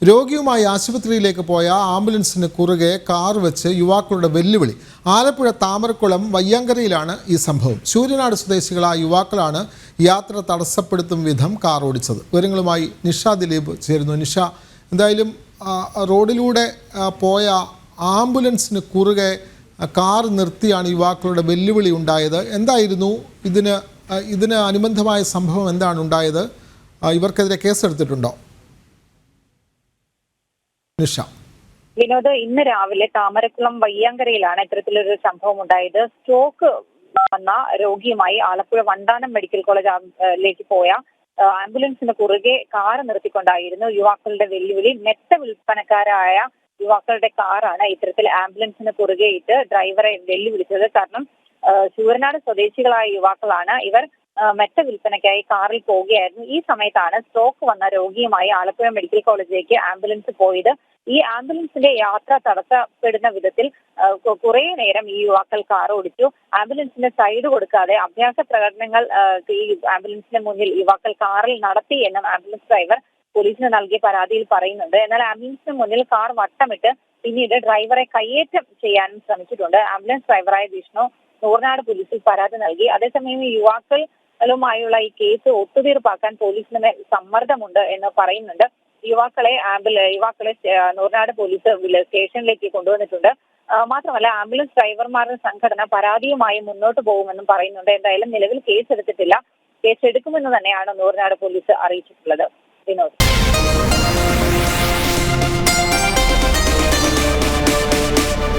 രോഗിയുമായി ആശുപത്രിയിലേക്ക് പോയ ആംബുലൻസിന് കുറുകെ കാർ വെച്ച് യുവാക്കളുടെ വെല്ലുവിളി. ആലപ്പുഴ താമരക്കുളം വയ്യാങ്കരയിലാണ് ഈ സംഭവം. ശൂര്യനാട് സ്വദേശികളായ യുവാക്കളാണ് യാത്ര തടസ്സപ്പെടുത്തും വിധം കാർ ഓടിച്ചത്. വിവരങ്ങളുമായി നിഷ ദിലീപ് ചേരുന്നു. നിഷ, എന്തായാലും റോഡിലൂടെ പോയ ആംബുലൻസിന് കുറുകെ കാർ നിർത്തിയാണ് യുവാക്കളുടെ വെല്ലുവിളി ഉണ്ടായത്. എന്തായിരുന്നു ഇതിന് അനുബന്ധമായ സംഭവം? എന്താണ് ഉണ്ടായത്? ഇവർക്കെതിരെ കേസെടുത്തിട്ടുണ്ടോ? വിനോദ്, ഇന്ന് രാവിലെ താമരക്കുളം വയ്യാങ്കരയിലാണ് ഇത്തരത്തിലൊരു സംഭവം ഉണ്ടായത്. സ്ട്രോക്ക് വന്ന രോഗിയുമായി ആലപ്പുഴ വണ്ടാനം മെഡിക്കൽ കോളേജിലേക്ക് പോയ ആംബുലൻസിന് കുറുകെ കാർ നിർത്തിക്കൊണ്ടായിരുന്നു യുവാക്കളുടെ വെല്ലുവിളി. മെത്ത വിൽപ്പനക്കാരായ യുവാക്കളുടെ കാറാണ് ഇത്തരത്തിൽ ആംബുലൻസിന് കുറുകെ ഇട്ട് ഡ്രൈവറെ വെല്ലുവിളിച്ചത്. കാരണം ശൂരനാട് സ്വദേശികളായ യുവാക്കളാണ് ഇവർ. മെത്ത വിൽപ്പനയ്ക്കായി കാറിൽ പോവുകയായിരുന്നു. ഈ സമയത്താണ് സ്ട്രോക്ക് വന്ന രോഗിയുമായി ആലപ്പുഴ മെഡിക്കൽ കോളേജിലേക്ക് ആംബുലൻസ് പോയത്. ഈ ആംബുലൻസിന്റെ യാത്ര തടസ്സപ്പെടുന്ന വിധത്തിൽ കുറെ നേരം ഈ യുവാക്കൾ കാർ ഓടിച്ചു. ആംബുലൻസിന് സൈഡ് കൊടുക്കാതെ അഭ്യാസ പ്രകടനങ്ങൾ ഈ ആംബുലൻസിന് മുന്നിൽ യുവാക്കൾ കാറിൽ നടത്തി എന്നും ആംബുലൻസ് ഡ്രൈവർ പോലീസിന് നൽകിയ പരാതിയിൽ പറയുന്നുണ്ട്. എന്നാൽ ആംബുലൻസിന് മുന്നിൽ കാർ വട്ടമിട്ട് പിന്നീട് ഡ്രൈവറെ കയ്യേറ്റം ചെയ്യാനും ശ്രമിച്ചിട്ടുണ്ട്. ആംബുലൻസ് ഡ്രൈവറായ വിഷ്ണു നൂർനാട് പോലീസിൽ പരാതി നൽകി. അതേസമയം യുവാക്കളുമായുള്ള ഈ കേസ് ഒത്തുതീർപ്പാക്കാൻ പോലീസിന് മേൽ സമ്മർദ്ദമുണ്ട് എന്ന് പറയുന്നുണ്ട്. യുവാക്കളെ നൂർനാട് പോലീസ് സ്റ്റേഷനിലേക്ക് കൊണ്ടുവന്നിട്ടുണ്ട്. മാത്രമല്ല, ആംബുലൻസ് ഡ്രൈവർമാരുടെ സംഘടന പരാതിയുമായി മുന്നോട്ട് പോകുമെന്നും പറയുന്നുണ്ട്. എന്തായാലും നിലവിൽ കേസെടുത്തിട്ടില്ല. കേസെടുക്കുമെന്ന് തന്നെയാണ് നൂർനാട് പോലീസ് അറിയിച്ചിട്ടുള്ളത്. വിനോദ്.